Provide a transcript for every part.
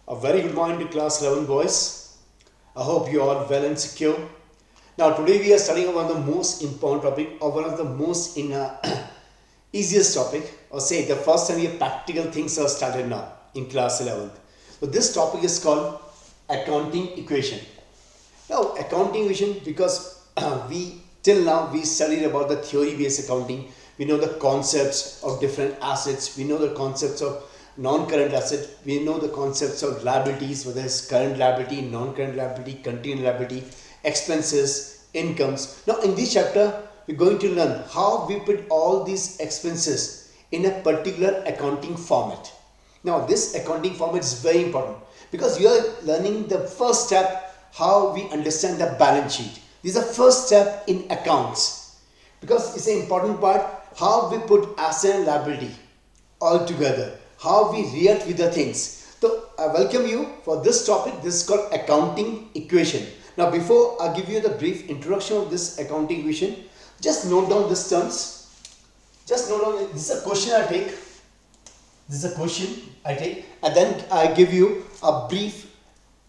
A very good morning to class 11 boys. I hope you are well and secure. Now today we are studying one of the most important topic or one of the most easiest topic, or say the first time your practical things are started now in class 11th. So this topic is called accounting equation. Now accounting equation, because we till now we studied about the theory based accounting. We know the concepts of different assets, we know the concepts of non-current asset, we know the concepts of liabilities, whether it's current liability, non-current liability, contingent liability, expenses, incomes. Now in this chapter we're going to learn how we put all these expenses in a particular accounting format. Now this accounting format is very important because you are learning the first step, how we understand the balance sheet. This is the first step in accounts because it's an important part, how we put asset and liability all together, how we react with the things. So I welcome you for this topic. This is called accounting equation. Now before I give you the brief introduction of this accounting equation, just note down these terms. Just note down, this is a question I take. This is a question I take, and then I give you a brief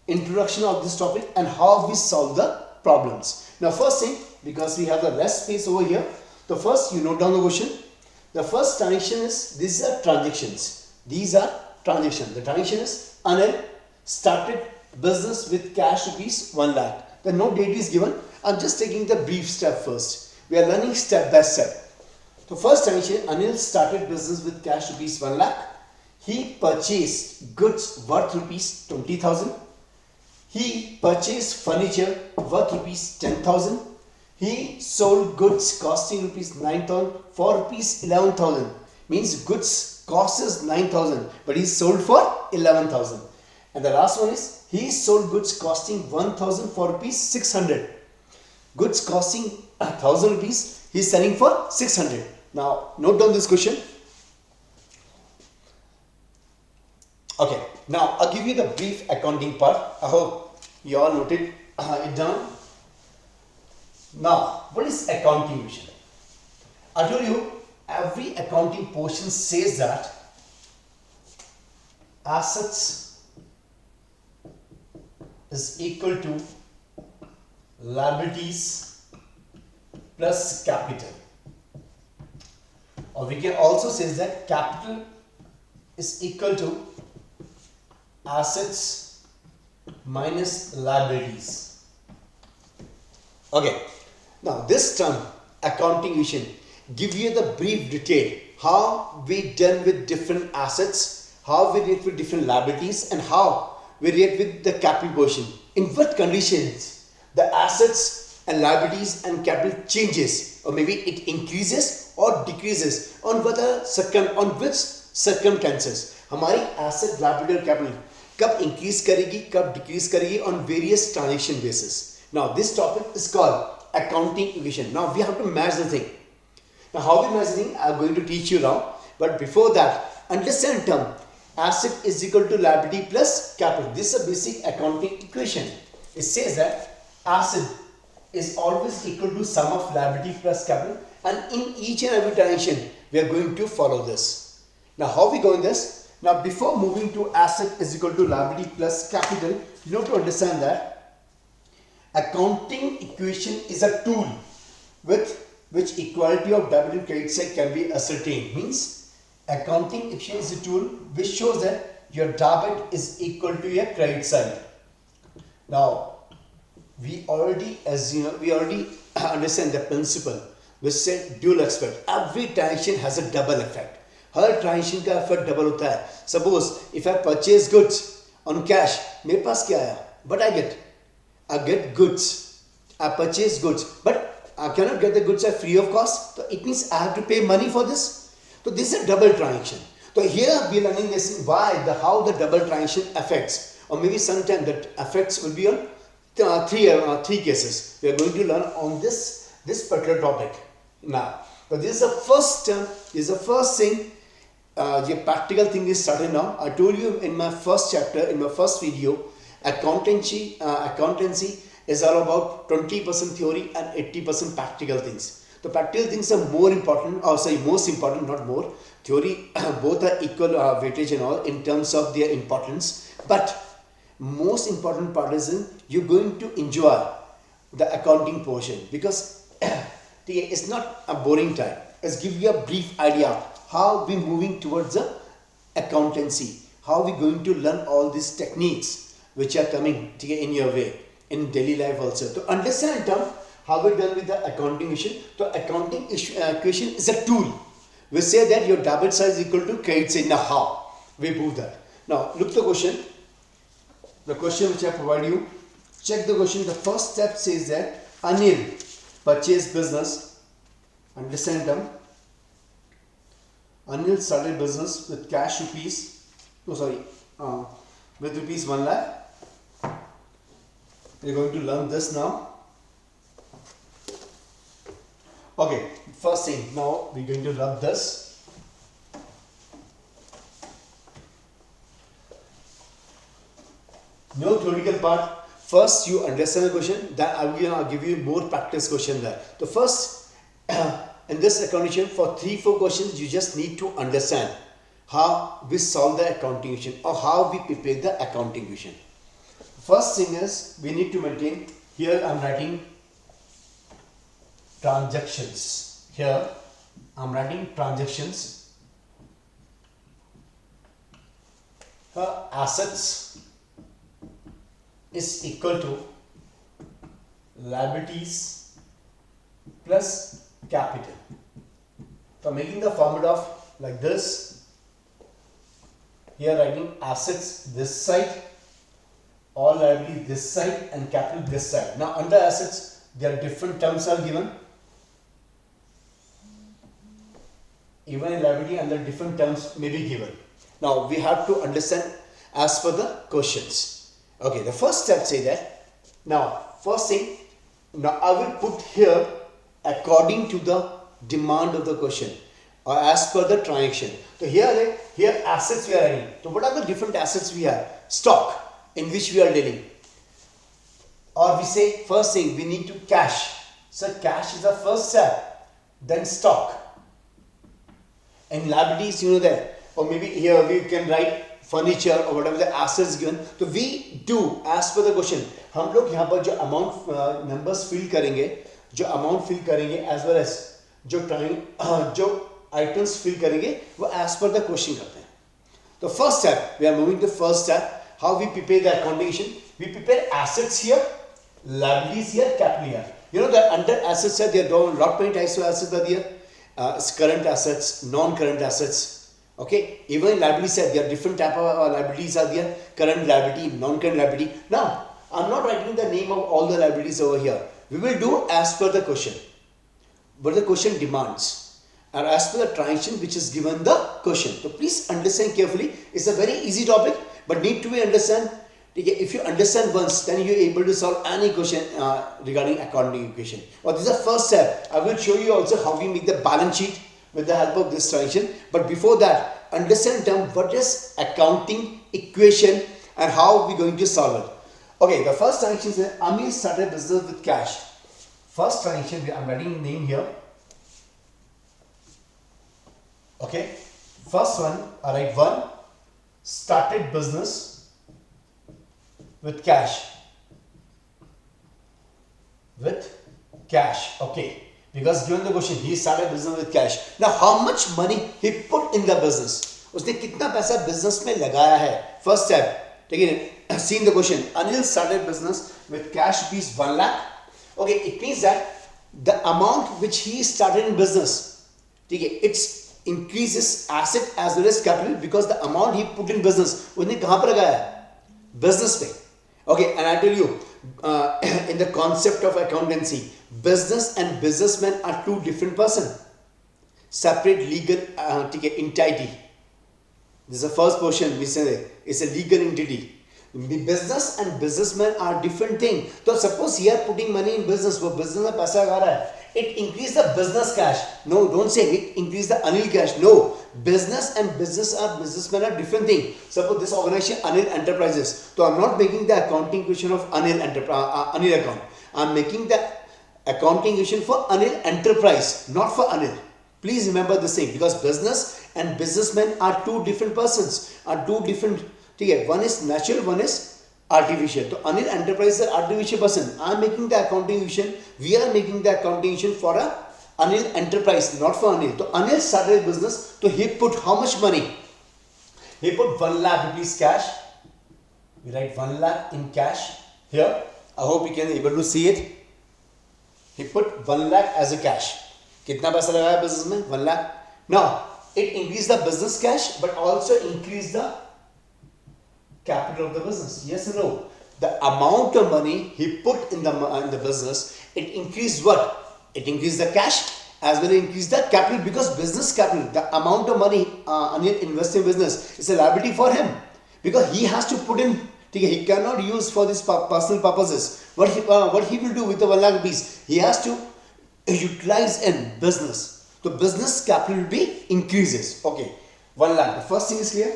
introduction of this topic and how we solve the problems. Now first thing, because we have the less space over here, the first you note down the question. The first transaction is, these are transactions. These are transactions. The transaction is Anil started business with cash rupees 1 lakh. The no date is given. I'm just taking the brief step first. We are learning step by step. So first transaction, Anil started business with cash rupees 1 lakh. He purchased goods worth rupees 20,000. He purchased furniture worth rupees 10,000. He sold goods costing rupees 9,000 for rupees 11,000. Means goods cost is 9,000, but he sold for 11,000. And the last one is, he sold goods costing 1,000 for rupees 600. Goods costing 1,000 rupees, he is selling for 600. Now note down this question. Okay, now I'll give you the brief accounting part. I hope you all noted it down. Now, what is accounting equation? I told you every accounting portion says that assets is equal to liabilities plus capital. Or we can also say that capital is equal to assets minus liabilities. Okay. Now this term accounting equation give you the brief detail how we deal with different assets, how we react with different liabilities, and how we react with the capital portion. In what conditions the assets and liabilities and capital changes, or maybe it increases or decreases, on which circumstances हमारी asset, liability और capital कब increase करेगी, कब decrease करेगी on various transaction basis. Now this topic is called accounting equation. Now we have to match the thing. Now how we match the thing, I am going to teach you now. But before that, understand term asset is equal to liability plus capital. This is a basic accounting equation. It says that asset is always equal to sum of liability plus capital, and in each and every transaction we are going to follow this. Now how we go in this? Now before moving to asset is equal to liability plus capital, you have to understand that accounting equation is a tool with which equality of debit and credit side can be ascertained. Means accounting equation is a tool which shows that your debit is equal to your credit side. Now we already understand the principle which said dual effect. Every transaction has a double effect. Her transaction का effect double होता है. Suppose if I purchase goods on cash, मेरे पास क्या आया? But I get goods, I purchase goods, but I cannot get the goods at free of cost. So it means I have to pay money for this. So this is a double transaction. So here we are learning this how the double transaction affects, or maybe sometimes that effects will be on three cases. We are going to learn on this particular topic now. So this is the first term. This is the first thing. The practical thing is started now. I told you in my first chapter, in my first video, accountancy is all about 20% theory and 80% practical things. The practical things are more important, or sorry, most important, not more. Theory, both are equal weightage and all in terms of their importance. But most important part is you're going to enjoy the accounting portion, because it's not a boring time. It's give you a brief idea how we moving towards the accountancy, how we going to learn all these techniques which are coming in your way in daily life also. To understand term how we done with the accounting equation. The accounting equation is a tool. We say that your debit side is equal to credit side. Now how we prove that? Now look the question. The question which I provide you. Check the question. The first step says that Anil purchased business. Understand term. Anil started business with cash rupees. With rupees 1 lakh. We are going to learn this now. Okay, first thing, now we are going to rub this. No theoretical part. First you understand the question, then I will give you more practice question there. The first, in this accounting for 3-4 questions, you just need to understand how we solve the accounting equation or how we prepare the accounting equation. First thing is, we need to maintain, here I am writing transactions. Here I am writing transactions. Assets is equal to liabilities plus capital. So making the formula of like this. Here writing assets this side, all liabilities this side, and capital this side. Now under assets there are different terms are given. Even in liability under different terms may be given. Now we have to understand as per the questions. Okay, the first step say that. Now first thing, now I will put here according to the demand of the question or as per the transaction. So here assets we are writing. So what are the different assets we have? Stock in which we are dealing. Or we say first thing we need to cash. So cash is the first step. Then stock. And liabilities, you know that, or maybe here we can write furniture or whatever the assets given. So we do as per the question. हम लोग यहाँ पर जो amount numbers fill करेंगे, जो amount fill करेंगे as well as जो time जो items fill करेंगे, वो as per the question करते हैं. The first step, we are moving to first step. How we prepare the accounting equation? We prepare assets here, liabilities here, capital here. You know that under assets there are lot many types of assets are there. Current assets, non-current assets. Okay, even in liability side there are different type of liabilities are there. Current liability, non-current liability. Now I am not writing the name of all the liabilities over here. We will do as per the question, what the question demands, and as per the transaction which is given the question. So please understand carefully. It's a very easy topic, but need to be understand. If you understand once, then you are able to solve any question regarding accounting equation. Or this is the first step. I will show you also how we make the balance sheet with the help of this transaction. But before that, understand term what is accounting equation and how we are going to solve it. Okay, the first transaction is Amir started business with cash. First transaction, I am writing name here. Okay, first one, I write 1, started business with cash. With cash, okay. Because given the question, he started business with cash. Now, how much money he put in the business? उसने कितना पैसा business में लगाया है? First step. ठीक है? See in the question. Anil started business with cash rupees 1 lakh. Okay, it means that the amount which he started in business, ठीक है? It's increases asset as well as capital because the amount he put in business, उसने कहाँ पर लगाया? Business पे. Okay, and I tell you, in the concept of accountancy, business and businessman are two different persons. Separate legal entity. This is the first portion we say it's a legal entity. Business and businessman are different things. So suppose he are putting money in business, वो business में पैसा लगा रहा है. It increase the business cash. No, don't say it increase the Anil cash. No, business and businessmen are different things. Suppose this organization Anil Enterprises. So I'm not making the accounting equation of Anil account. I'm making the accounting equation for Anil Enterprise, not for Anil. Please remember this thing because business and businessmen are two different persons. Are two different. Okay, one is natural, one is artificial. So Anil Enterprise is an artificial person. I am making the accounting vision. We are making the accounting vision for a Anil Enterprise, not for Anil. So Anil started a business. So he put how much money? He put 1 lakh rupees cash. We write 1 lakh in cash here. I hope you can able to see it. He put 1 lakh as a cash. कितना पैसा लगाया business में? 1 lakh. Now it increased the business cash, but also increased the capital of the business. Yes or no? The amount of money he put in the business, it increased what? It increased the cash as well as increased the capital, because business capital, the amount of money Anil invests in business is a liability for him, because he has to put in. He cannot use for these personal purposes. What he will do with the 1 lakh rupees? He has to utilize in business. So business capital will be increases. Okay, 1 lakh. The first thing is clear.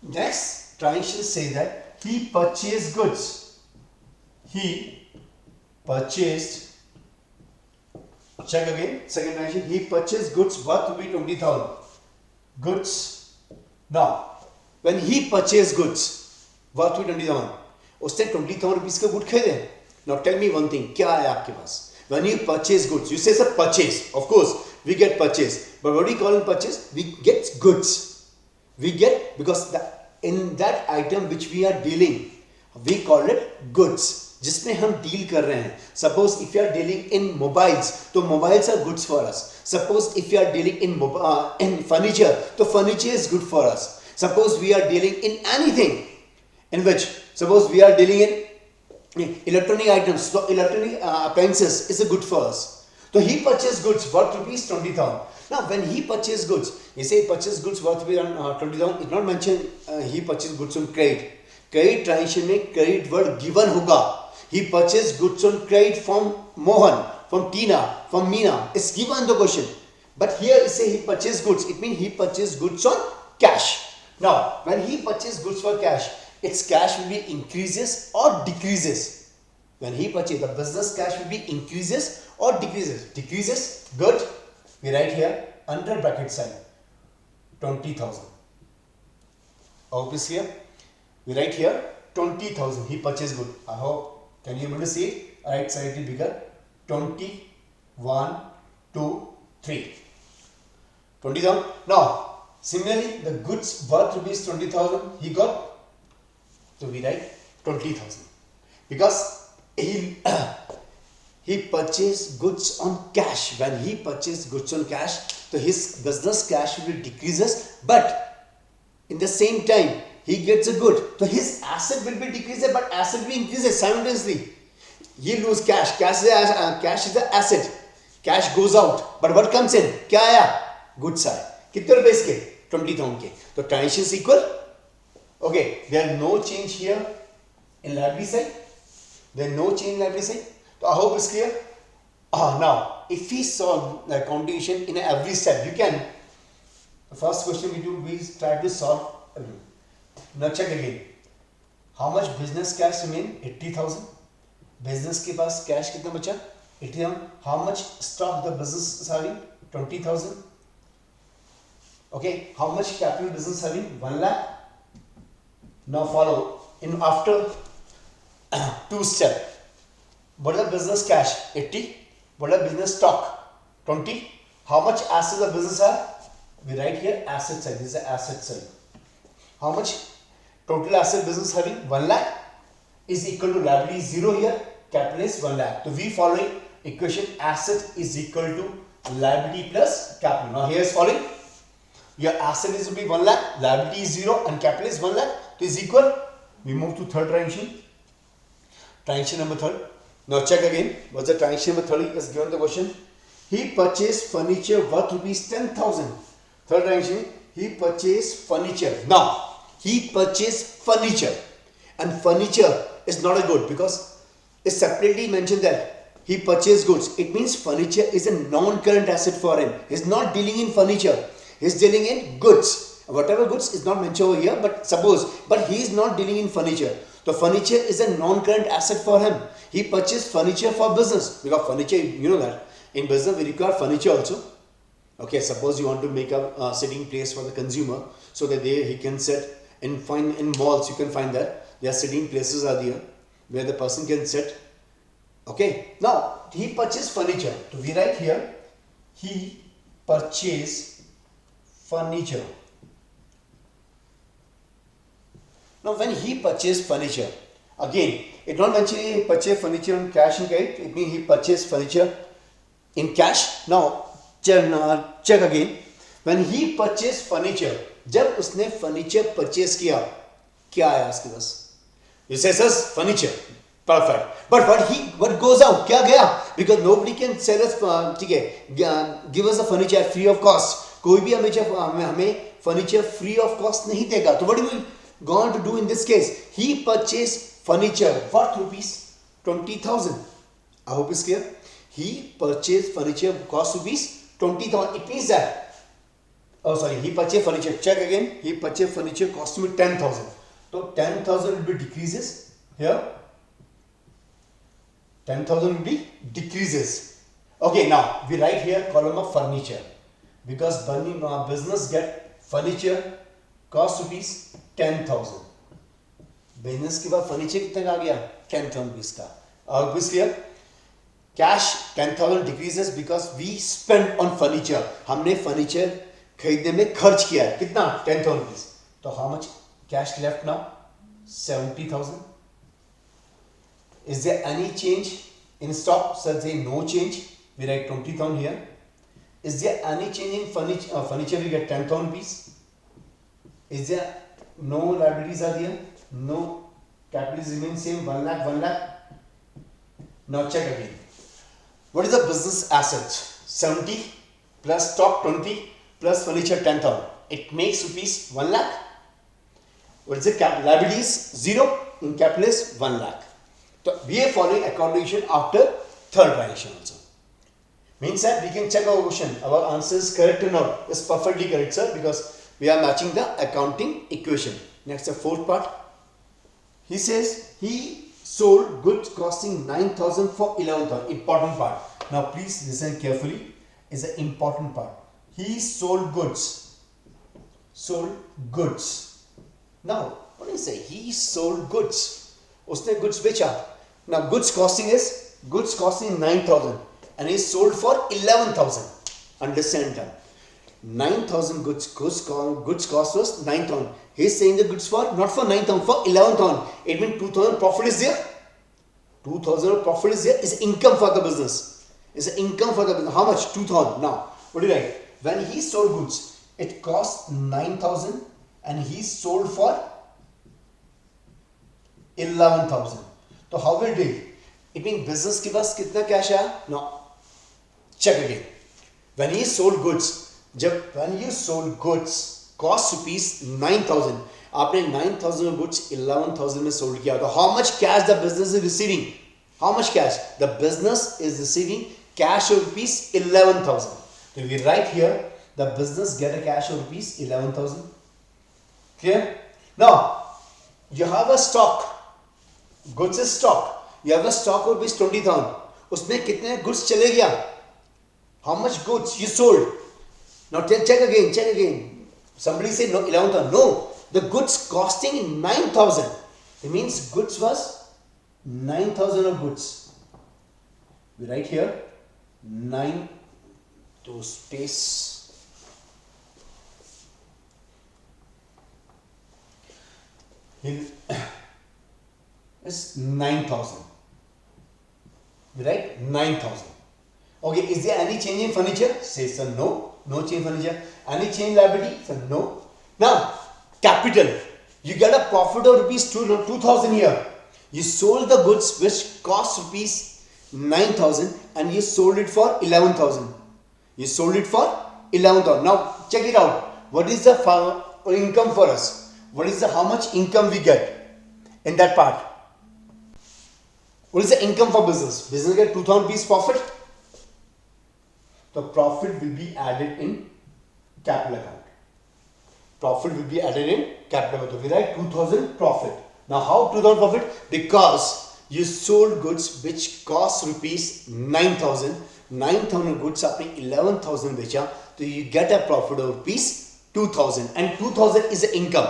Next, transition say that he purchased goods. He purchased. Check again. Second transition. He purchased goods worth to be 20,000. Goods. Now, when he purchased goods worth to be 20,000, उसने 20,000 rupees का good खरीदे. Now tell me one thing. क्या है आपके पास? When you purchase goods, you say it's a purchase. Of course, we get purchase. But what do you call in purchase? We get goods. We get, because in that item which we are dealing, we call it goods. जिसमें हम deal कर रहे हैं. Suppose if you are dealing in mobiles, तो mobiles are goods for us. Suppose if you are dealing in furniture, तो furniture is good for us. Suppose we are dealing in anything, in which, suppose we are dealing in electronic items, so electronic appliances is a good for us. So he purchased goods worth rupees 20,000. Now when he purchased goods, he say purchased goods worth rupees 20,000. It's not mentioned he purchased goods on credit. Credit transaction में credit word given होगा. He purchased goods on credit from Mohan, from Tina, from Meena. It's given the question. But here it say he purchased goods. It means he purchased goods on cash. Now when he purchased goods for cash, its cash will be increases or decreases. When he purchased, the business cash will be increases or decreases. Decreases, good. We write here under bracket sign 20,000. Hope is here. We write here 20,000. He purchased good. I hope. Can you able to see it? I write slightly bigger. 20, 1, 2, 3. 20,000. Now, similarly, the goods worth rupees 20,000 he got. So we write 20,000 because he purchased goods on cash. When he purchased goods on cash, so his business cash will decreases, but in the same time he gets a good. So his asset will be decreases, but asset will be increases simultaneously. He lose cash. Cash is the asset. Cash goes out, but what comes in? क्या आया? Goods आए. कितने रुपए इसके? 20,000 के. तो transition is equal. Okay, there is no change here in liability side. There is no change in liability side. So I hope it's clear. Now, if we solve the accounting in every step, you can. The first question we try to solve. Now check again. How much business cash remain? 80,000. Business के पास cash कितना बचा? 80,000. How much stock the business is having? 20,000. Okay. How much capital business having? 1 lakh. Now follow in after two step. What is the business cash? 80. What is the business stock? 20. How much assets the business have? We write here asset side. This is the asset side. How much total asset business having? 1 lakh is equal to liability 0 here. Capital is 1 lakh. So we following equation asset is equal to liability plus capital. Now here is following. Your asset is to be 1 lakh, liability is 0 and capital is 1 lakh. So is equal. We move to third transaction. Transaction number 3. Now check again. What's the transaction number 3 is given the question. He purchased furniture worth rupees 10,000. Third transaction. He purchased furniture. Now he purchased furniture, and furniture is not a good because it's separately mentioned that he purchased goods. It means furniture is a non-current asset for him. He's not dealing in furniture. He's dealing in goods. Whatever goods is not mentioned over here, but he is not dealing in furniture. So furniture is a non-current asset for him. He purchased furniture for business, because furniture, you know that in business we require furniture also. Okay, suppose you want to make a sitting place for the consumer so that he can sit in malls you can find that there are sitting places are there where the person can sit. Okay, now he purchased furniture. So we write here, he purchased furniture. Now when he purchased furniture, again it not mentioning he purchased furniture in cash and credit, it means he purchased furniture in cash. Now check again. When he purchased furniture, जब उसने furniture purchase किया, क्या आया उसके पास? You say sir, furniture. Perfect. But what goes out? क्या गया? Because nobody can sell us, ठीक है, give us the furniture free of cost. कोई भी हमें furniture free of cost नहीं देगा. So what do we going to do in this case? He purchased furniture. What rupees? 20,000. I hope it's clear. He purchased furniture cost rupees 20,000. It means that. Oh sorry, he purchased furniture. Check again. He purchased furniture cost me 10,000. So 10,000 will be decreases here. 10,000 will be decreases. Okay, now we write here column of furniture because business get furniture cost rupees 10,000. Business के बाद furniture कितने का आ गया? 10,000 rupees का. और कुछ clear? Cash 10,000 decreases because we spend on furniture. हमने furniture खरीदने में खर्च किया है. कितना? 10,000 rupees. तो how much cash left now? 70,000. Is there any change in stock? So say no change. We write 20,000 here. Is there any change in furniture? Furniture we get 10,000 rupees. Is there no liabilities are there? No. Capital remain same. 1 lakh, 1 lakh. Now check again. What is the business assets? 70 plus stock 20 plus furniture 10,000. It makes rupees 1 lakh. What is the liabilities? 0. In capital is 1 lakh. So we are following accounting after third transaction also. Means that we can check our question. Our answer is correct or not? It's perfectly correct, sir, because we are matching the accounting equation. Next, the fourth part. He says he sold goods costing 9,000 for 11,000. Important part. Now please listen carefully. Is an important part. He sold goods. Sold goods. Now what do you say? He sold goods. उसने goods बेचा. Now goods costing 9,000 and he sold for 11,000. Understand that? 9,000 goods cost was 9,000. He is saying the goods for not for 9,000, for 11,000. It means 2,000 profit is there. 2,000 profit is there. Is income for the business. Is income for the business. How much? 2,000. Now what do you write? When he sold goods, it cost 9,000 and he sold for 11,000. So how will it be? It means business के पास कितना cash है? No. Check again. When he sold goods, when you sold goods, cost rupees 9,000. आपने 9,000 goods 11,000 में sold किया. So how much cash the business is receiving? How much cash? The business is receiving cash of rupees 11,000. So we write here the business get a cash of rupees 11,000. Clear? Now you have a stock. Goods is stock. You have a stock of rupees 20,000. उसमें कितने goods चले गया? How much goods you sold? Now check again. Somebody say no 11,000. No, the goods costing 9,000. It means goods was 9,000 of goods. We write here 9 to space. It's 9,000. We write 9,000. Okay, is there any change in furniture? Say sir, no. No change in furniture. Any change in liability? Sir, no. Now, capital. You get a profit of rupees 2,000 here. You sold the goods which cost rupees 9,000 and you sold it for 11,000. You sold it for 11,000. Now, check it out. What is the income for us? What is the how much income we get in that part? What is the income for business? Business get 2,000 rupees profit. The profit will be added in capital account. Profit will be added in capital account. We write 2,000 profit. Now how 2,000 profit? Because you sold goods which cost rupees 9,000. 9,000 goods आपने 11,000 बेचा, तो you get a profit of rupees 2,000 and 2,000 is the income.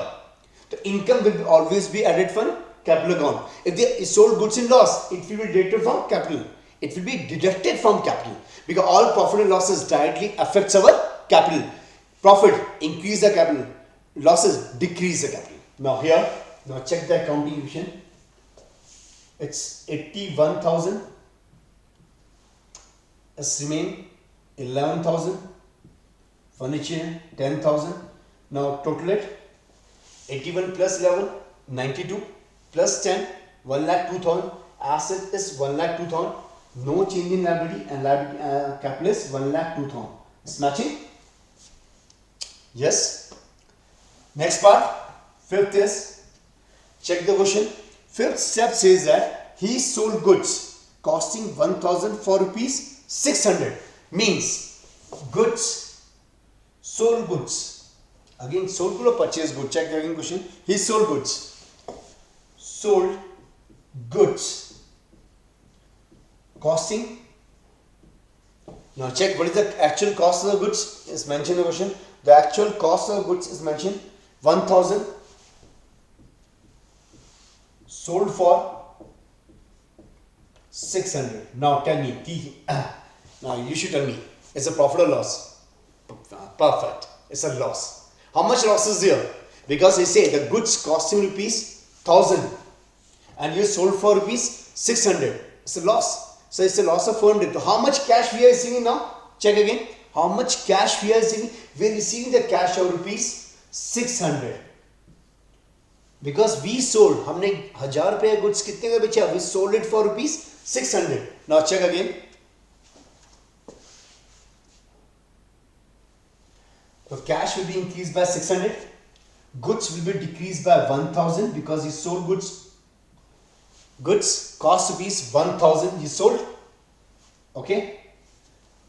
The income will always be added from capital account. If they sold goods in loss, it will be deducted from capital. It will be deducted from capital because all profit and losses directly affects our capital. Profit increase the capital, losses decrease the capital. Now here, now check the accounting equation. It's 81,000. It's remain 11,000. Furniture 10,000. Now total it 81 plus 11 92 plus 10 1,02,000. Asset is 1,02,000. No change in liability and capital is 1,02,000. It's matching? Yes. Next part, fifth is, check the question. Fifth step says that he sold goods costing 1,000 for rupees 600. Means goods, sold goods. Again, sold good or purchased good. Check the again question. He sold goods. Sold goods costing. Now check what is the actual cost of the goods is mentioned in the question. The actual cost of goods is mentioned 1,000 sold for 600. Now tell me, now you should tell me, it's a profit or loss? Perfect, it's a loss. How much loss is there? Because they say the goods costing rupees 1,000 and you sold for rupees 600. It's a loss. So it's a loss of 400. So how much cash we are receiving now? Check again. How much cash we are receiving? We are receiving the cash of rupees 600. Because we sold, हमने 1,000 रुपये goods कितने का बेचा? We sold it for rupees 600. Now check again. So cash will be increased by 600. Goods will be decreased by 1,000 because you sold goods. Goods cost rupees 1,000 you sold. Okay.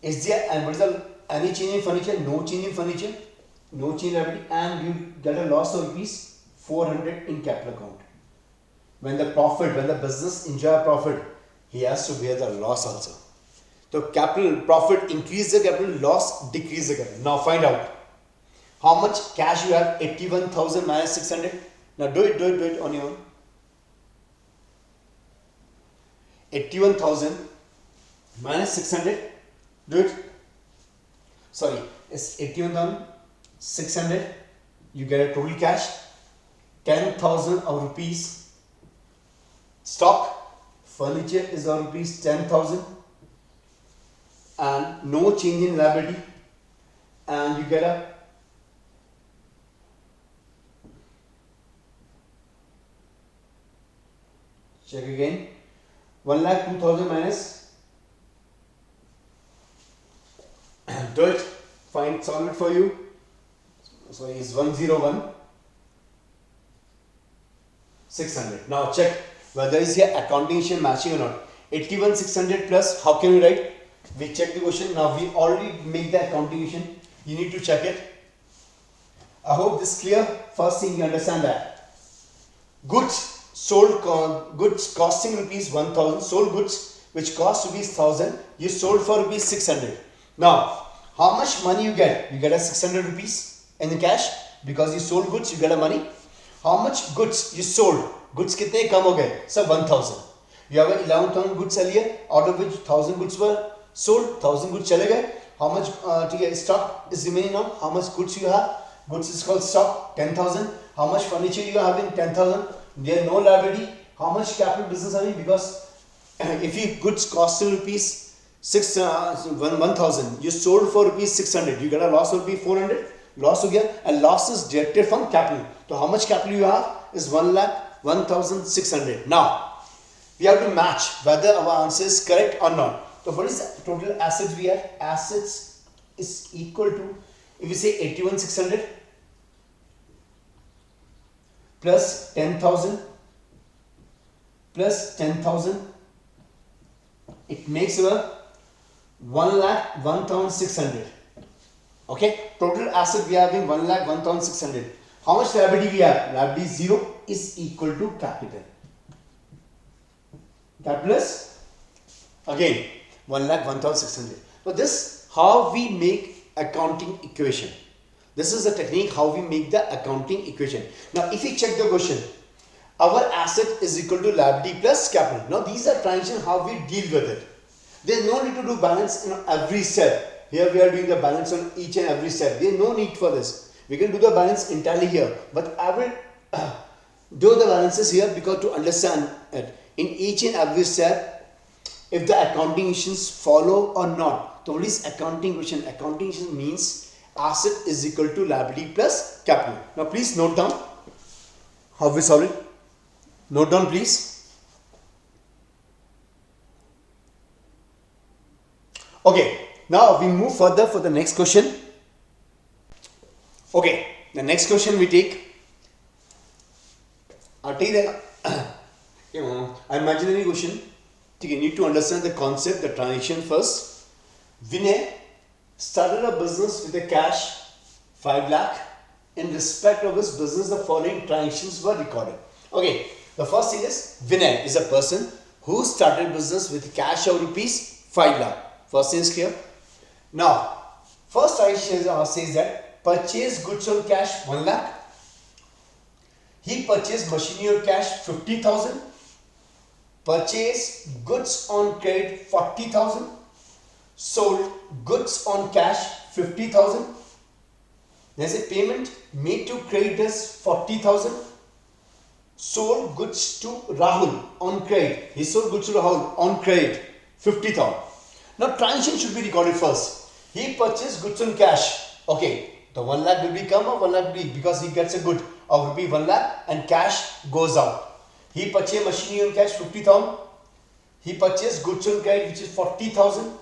Is there and what is the any change in furniture? No change in furniture. No change in liability, and you get a loss of rupees 400 in capital account. When the business enjoy a profit, he has to bear the loss also. So capital profit increase the capital, loss decrease the capital. Now find out how much cash you have. 81,000 minus 600. Now do it on your own. 81,000 minus 600. Do it. Sorry, it's 81,600. You get a total cash. 10,000 of rupees stock. Furniture is of rupees 10,000. And no change in liability. And you get a check again. 1,02,000 minus. Do it. Find solve it for you. So it's 101 600. Now check whether is here accounting matching or not. 81,600 plus. How can we write? We check the question. Now we already make the accounting. You need to check it. I hope this is clear. First thing you understand that goods sold, goods costing rupees 1,000, sold goods which cost rupees 1,000, you sold for rupees 600. Now how much money you get? You get a 600 rupees in the cash because you sold goods. You get a money. How much goods you sold? Goods कितने कम हो गए? Sir, 1,000. You have 11,000 goods earlier, out of which 1,000 goods were sold. 1,000 goods चले गए. How much stock is remaining now? How much goods you have? Goods is called stock. 10,000. How much furniture you are having? 10,000. There no liability. How much capital business having? Because if you goods costing rupees 1,000, you sold for rupees 600. You get a loss of rupees 400. Loss हो गया, and loss is deducted from capital. So how much capital you have is 1,01,600. Now we have to match whether our answer is correct or not. So what is the total assets we have? Assets is equal to, if we say 81,600 plus 10,000 plus 10,000, it makes our 1,01,600. Okay, total asset we are having 1,01,600. How much liability we have? Liability 0 is equal to capital. Capital is again 1,01,600. So this how we make accounting equation. This is the technique how we make the accounting equation. Now if you check the question, our asset is equal to liability plus capital. Now these are transactions how we deal with it. There is no need to do balance in every step. Here we are doing the balance on each and every step. There is no need for this. We can do the balance entirely here, but I will do the balances here because to understand it in each and every step, if the accounting equations follow or not. So what is accounting equation? Accounting equation means asset is equal to liability plus capital. Now please note down how we solve it. Note down please. Okay, now we move further for the next question. Okay, the next question we take. I'll take the imaginary question. You need to understand the concept, the transaction first. Vinay started a business with a cash 5 lakh. In respect of his business, the following transactions were recorded. Okay, the first thing is Vinay is a person who started business with cash of rupees 5 lakh. First thing is clear. Now, first transaction says that purchase goods on cash 1 lakh. He purchased machinery on cash 50,000. Purchase goods on credit 40,000. Sold goods on cash 50,000. There is a payment made to creditors 40,000. Sold goods to Rahul on credit. He sold goods to Rahul on credit 50,000. Now transaction should be recorded first. He purchased goods on cash. Okay, the 1 lakh will become a 1 lakh will be because he gets a good of rupee 1 lakh and cash goes out. He purchased machinery on cash 50,000. He purchased goods on credit which is 40,000.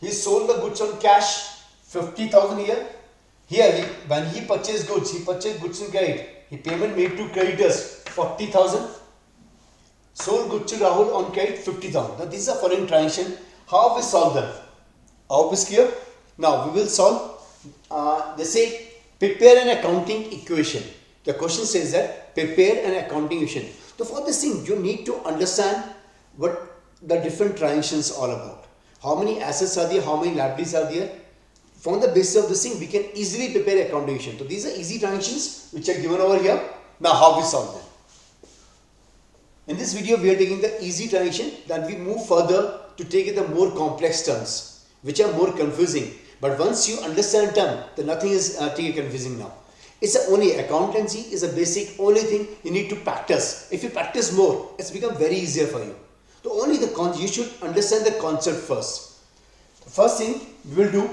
He sold the goods on cash 50,000 here. Here when he purchased goods on credit. He payment made to creditors 40,000. Sold goods to Rahul on credit 50,000. Now this is a foreign transaction. How we solve them? How is clear? Now we will solve. They say prepare an accounting equation. The question says that prepare an accounting equation. So for this thing you need to understand what the different transactions are all about. How many assets are there? How many liabilities are there? From the basis of this thing we can easily prepare accounting equation. So these are easy transactions which are given over here. Now how we solve them? In this video we are taking the easy transaction, then we move further to take it the more complex terms which are more confusing. But once you understand term, then nothing is confusing now. It's the only accountancy is a basic only thing you need to practice. If you practice more, it's become very easier for you. So only you should understand the concept first. The first thing we will do,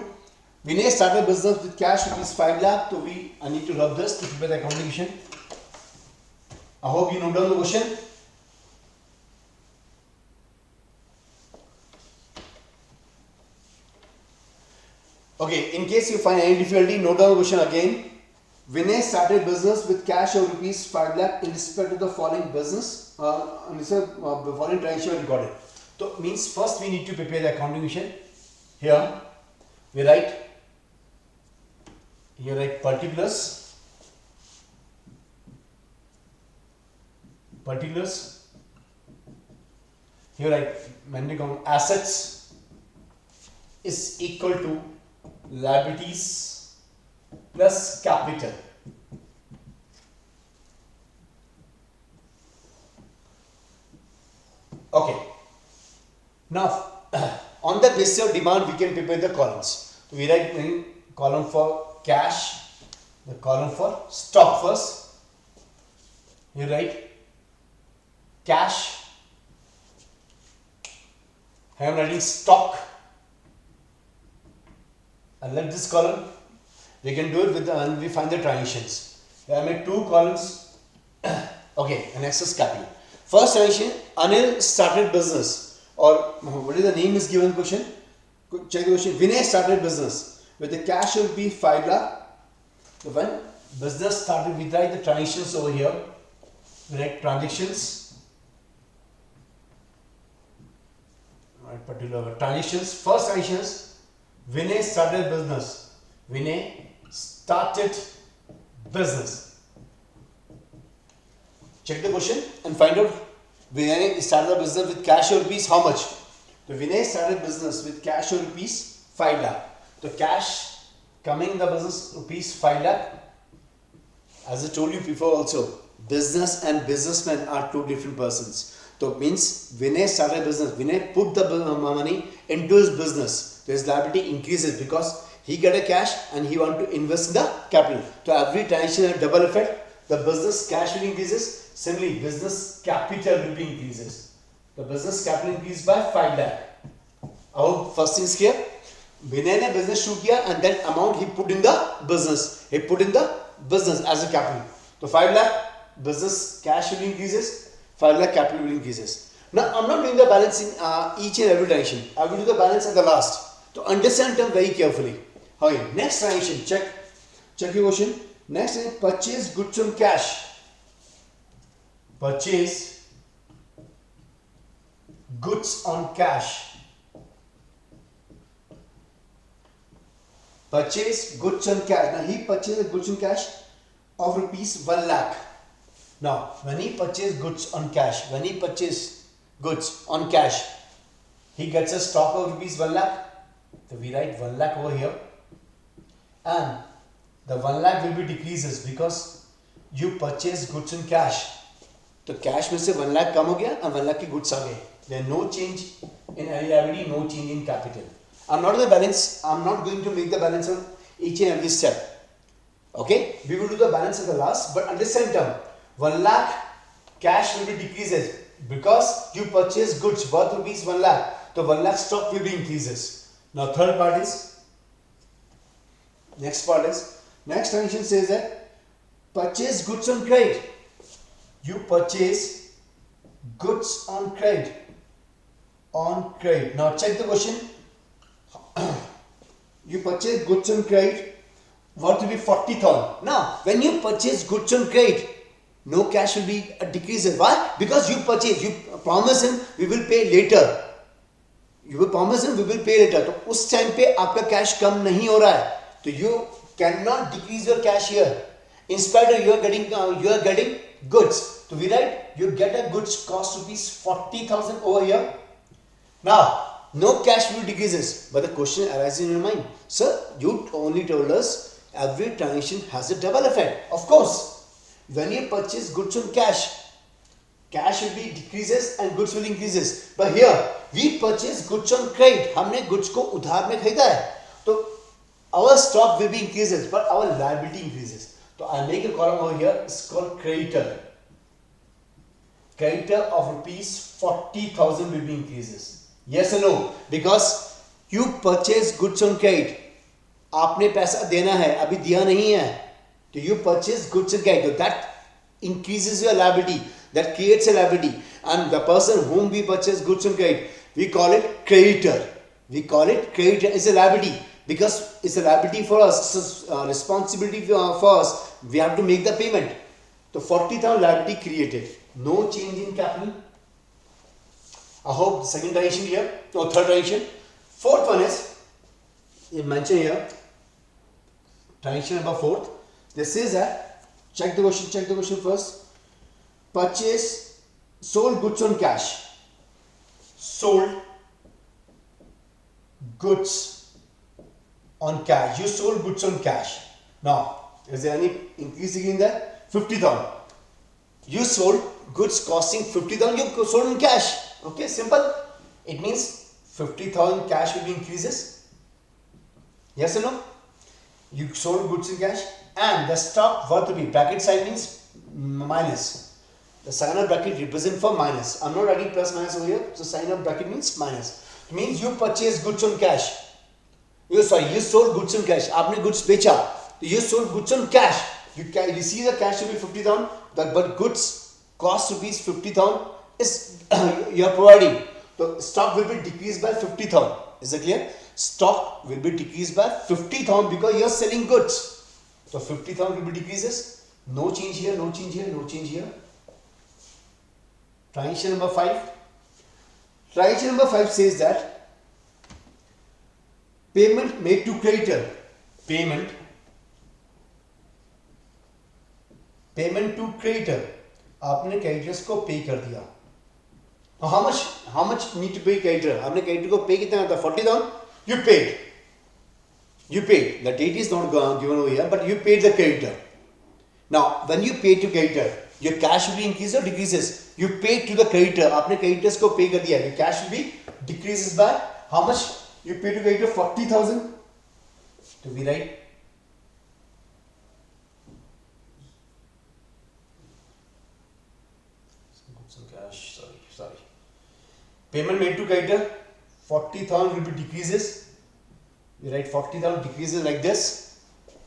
Vinay started business with cash rupees 5 lakh. So I need to rub this to prepare the accounting equation. I hope you know down the question. Okay, in case you find any difficulty, note down the question again. Vinay started business with cash of rupees 5 lakh in respect to the following business, the following transaction recorded. So means first we need to prepare the accounting equation. Here we write particulars. Here write assets is equal to liabilities plus capital. Okay. Now, on the basis of demand, we can prepare the columns. So we write in column for cash, the column for stock first. You write cash. I am writing stock. And let this column. We can do it with and we find the transitions. I made 2 columns. Okay, and next is capital. First transition, Anil started business, or what is the name is given question? Check the question. Vinay started business with the cash will be 5 lakh. So when business started, we write the transitions over here. We write transactions. Right, particular transitions. First transitions. Vinay started business. Vinay started business. Check the question and find out Vinay started the business with cash or rupees how much? So Vinay started business with cash or rupees 5 lakh. So cash coming in the business rupees 5 lakh. As I told you before also, business and businessman are two different persons. So it means Vinay started a business, Vinay put the money into his business, so his liability increases because he get a cash and he want to invest in the capital. So every transaction has double effect. The business cash will increases, similarly business capital will be increases. The business capital increased by 5 lakh. Our first thing is here, Vinay ने business शुरू किया and that amount he put in the business. He put in the business as a capital. So 5 lakh business cash will increases, 5 lakh capital will increases. Now I'm not doing the balance in each and every transaction. I will do the balance at the last. So understand them very carefully. Okay, next transaction, check your question. Next is purchase goods on cash. Purchase goods on cash. Purchase goods on cash. Now he purchased goods on cash of rupees 1 lakh. Now when he purchased goods on cash, he gets a stock of rupees 1 lakh. So we write 1 lakh over here, and the 1 lakh will be decreases because you purchase goods in cash. तो cash में से 1 lakh कम हो गया and 1 lakh के goods आ गए. There is no change in liability, no change in capital. I'm not going to make the balance on each and every step. Okay, we will do the balance at the last, but understand term, 1 lakh cash will be decreases because you purchase goods worth rupees 1 lakh. So 1 lakh stock will be increases. Now next transaction says that purchase goods on credit. You purchase goods on credit. Now check the question. You purchase goods on credit worth will be 40,000. Now when you purchase goods on credit, no cash will be decreases. Why? Because you promise him we will pay later. तो उस time पे आपका cash कम नहीं हो रहा है, तो you cannot decrease your cash here. In spite of you are getting goods. So we write you get a goods cost rupees 40,000 over here. Now no cash will decreases, but the question arises in your mind, sir, you only told us every transaction has a double effect. Of course, when you purchase goods on cash will be decreases and goods will increases. But here we purchase goods on credit. हमने goods को उधार में खरीदा है, तो our stock will be increases, but our liability increases. So I make a column over here. It's called creditor. Creditor of rupees 40,000 will be increases. Yes or no? Because you purchase goods on credit. आपने पैसा देना है, अभी दिया नहीं है, तो you purchase goods on credit. So that increases your liability. That creates a liability. And the person whom we purchase goods on credit, we call it creditor. It's a liability because it's a liability for us. It's a responsibility for us. We have to make the payment. So 40,000 liability created. No change in capital. I hope the second transaction here, or third transaction. Fourth one is, you mentioned here, transaction number 4. This is check the question first. Purchase, sold goods on cash. Sold goods on cash. You sold goods on cash. Now, is there any increase in that? 50,000. You sold goods costing 50,000. You sold in cash. Okay, simple. It means 50,000 cash will be increases. Yes or no? You sold goods in cash and the stock worth to be bracket side means minus. The sign of bracket represent for minus. I'm not writing plus minus over here. So sign of bracket means minus. It means you purchase goods on cash. You sold goods on cash. आपने goods बेचा. You sold goods on cash. You receive the cash to be 50,000. But goods cost rupees 50,000 is you are providing. So stock will be decreased by 50,000. Is that clear? Stock will be decreased by 50,000 because you are selling goods. So 50,000 will be decreases. No change here, no change here, no change here. Transaction number 5. Transaction number 5 says that payment made to creditor. Payment to creditor. आपने creditors को pay कर दिया. How much need to pay creditor? आपने creditor को pay कितना था? 40,000. You paid. You paid. The date is not given over here, but you paid the creditor. Now, when you pay to creditor, your cash will be increases or decreases? You pay to the creditor. आपने creditors को pay कर दिया. Your cash will be decreases by how much? You pay to creditor 40,000. To be right. Some cash. Sorry. Payment made to creditor 40,000 will be decreases. We write 40,000 decreases like this.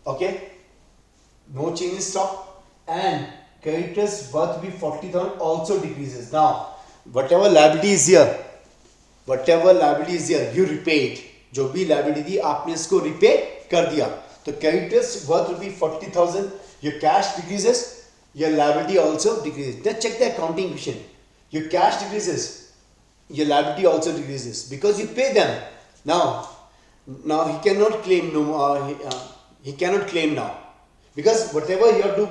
Okay. No change in stock, and creditors worth be 40,000 also decreases. Now, whatever liability is here, you repay it. जो भी liability थी आपने इसको repay कर दिया. तो creditors worth will be 40,000. Your cash decreases, your liability also decreases. Let's check the accounting equation. Your cash decreases, your liability also decreases because you pay them. Now he cannot claim he cannot claim now. Because whatever you have to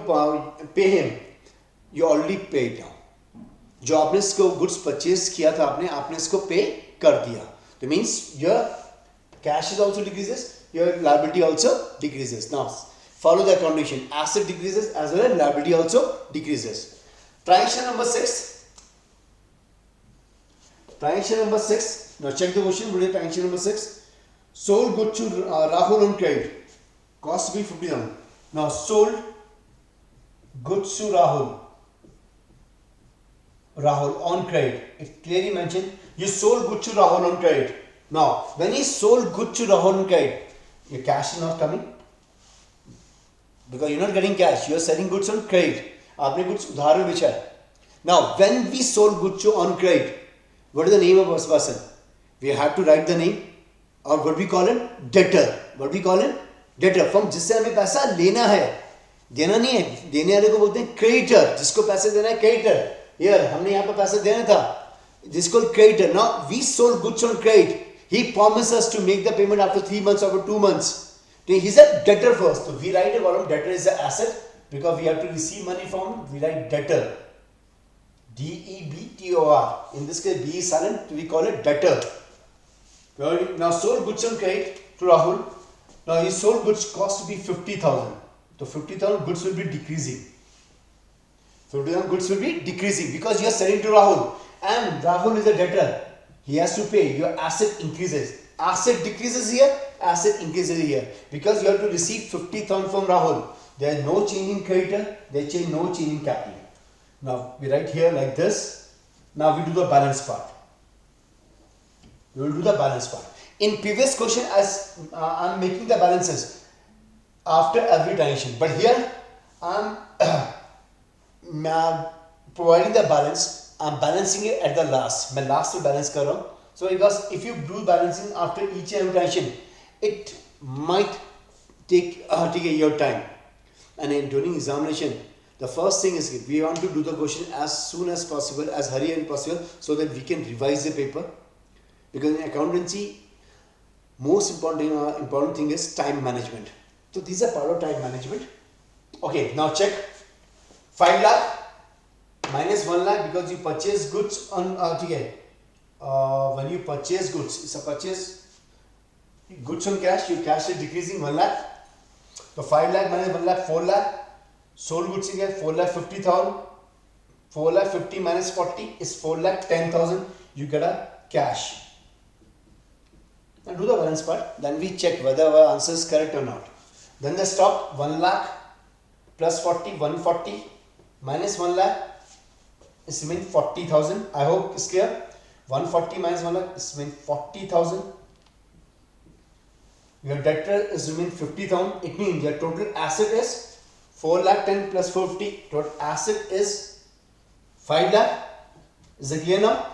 pay him, you already paid now. जो आपने इसको goods purchase किया था आपने इसको pay कर दिया. That means your cash is also decreases, your liability also decreases. Now follow the condition. Asset decreases as well as liability also decreases. Transaction number 6. Transaction number 6. Now check the question. Transaction number 6. Sold goods to Rahul on credit. Cost be 50,000. Now sold goods to Rahul on credit. It clearly mentioned you sold goods to Rahul on credit. Now when he sold goods to Rahul on credit, your cash is not coming because you're not getting cash. You're selling goods on credit. आपने goods उधार में बेचा है. Now when we sold goods to on credit, what is the name of this person? We have to write the name, or what we call it? Debtor. What we call it? Debtor from जिससे हमें पैसा लेना है, देना नहीं है. देने वाले को बोलते हैं क्रेडिटर. जिसको पैसे देना है क्रेडिटर. यार हमने यहाँ पे पैसे देना था, जिसको creditor. Now we sold goods on credit. He promise us to make the payment after 3 months or 2 months. He is a debtor first. तो we write a column debtor is a asset because we have to receive money from. We write debtor, DEBTOR. in this case B is silent, we call it debtor. Now sold goods on credit to Rahul. Now his sold goods cost to be 50,000. So 50,000 goods will be decreasing. 50,000 goods will be decreasing because you are selling to Rahul, and Rahul is a debtor. He has to pay. Your asset increases. Asset decreases here. Asset increases here because you have to receive 50,000 from Rahul. There is no change in creditor. There is no change in capital. Now we write here like this. Now we do the balance part. We will do the balance part. In previous question, as I am making the balances after every transaction, but here I am providing the balance. I am balancing it at the last. मैं last में balance कर रहा हूँ. So because if you do balancing after each and every transaction, it might take your time. And during examination, the first thing is we want to do the question as soon as possible, as hurry as possible, so that we can revise the paper. Because in accountancy, most important thing is time management. So these are part of time management. Okay, now check. 5 lakh minus 1 lakh because you purchase goods on when you purchase goods, it's a purchase goods on cash. Your cash is decreasing 1 lakh. So 5 lakh minus 1 lakh 4 lakh. Sold goods in here 4 lakh 50,000. 4 lakh 50 minus 40 is 4 lakh 10,000. You get a cash. And do the balance part, then we check whether our answer is correct or not. Then the stock 1 lakh plus 40, 140 minus 1 lakh is mean 40,000. I hope it's clear. 140 minus 1 lakh is mean 40,000. Your debtor is mean 50,000. It means your total asset is 4 lakh 10 plus 450. Total asset is 5 lakh. Is it clear now?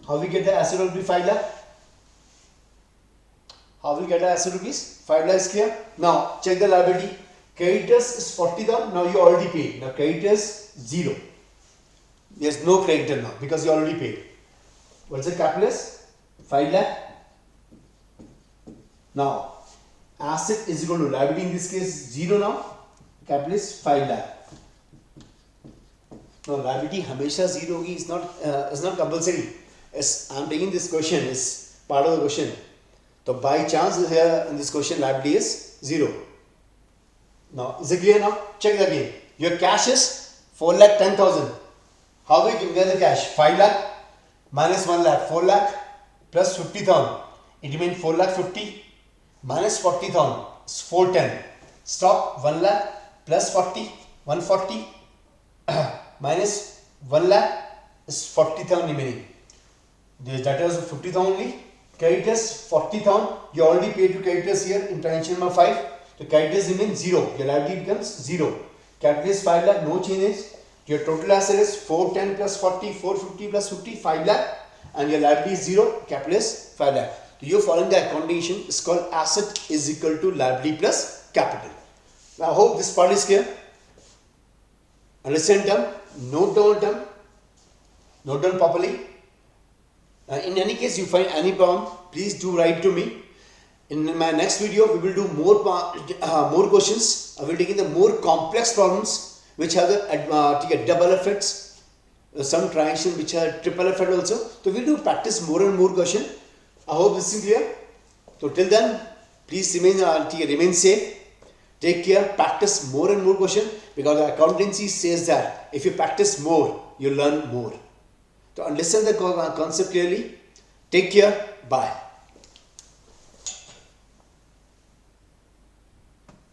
How we get the asset will be 5 lakh? How will get the asset rupees? 5 lakh is clear. Now check the liability. Creditors is 40,000. Now you already paid. Now creditors 0. There's no creditor now because you already paid. What's the capital is? 5 lakh. Now asset is equal to liability, in this case 0 now. Capital is 5 lakh. Now liability हमेशा 0 होगी. It's not compulsory. I'm taking this question. It's part of the question. So by chance here in this question liability is 0. Now is it clear now? Check it again. Your cash is 4,10,000. How we can get the cash? 5 lakh minus 1 lakh, 4 lakh plus 50,000. It means 4 lakh 50 minus 40,000 is 410. Stop. 1 lakh plus 40, 140 minus 1 lakh is 40,000 remaining. The debtors of 50,000 only. Creditors 40,000. You already paid to creditors here in transaction number 5. The creditors remain 0. Your liability becomes 0. Capital is 5 lakh, no changes. Your total asset is 410 plus 40, 450 plus 50, 5 lakh. And your liability is 0. Capital is 5 lakh. So you are following the accounting. It's called asset is equal to liability plus capital. Now I hope this part is clear. Understand term, note down term, note down properly. In any case you find any problem, please do write to me. In my next video we will do more questions. I will take in the more complex problems which have the double effects, some transaction which are triple effect also. So we will do practice more and more question. I hope this is clear. So till then, please remain safe. Take care, practice more and more question, because the accountancy says that if you practice more, you learn more. To understand the concept clearly, take care, bye.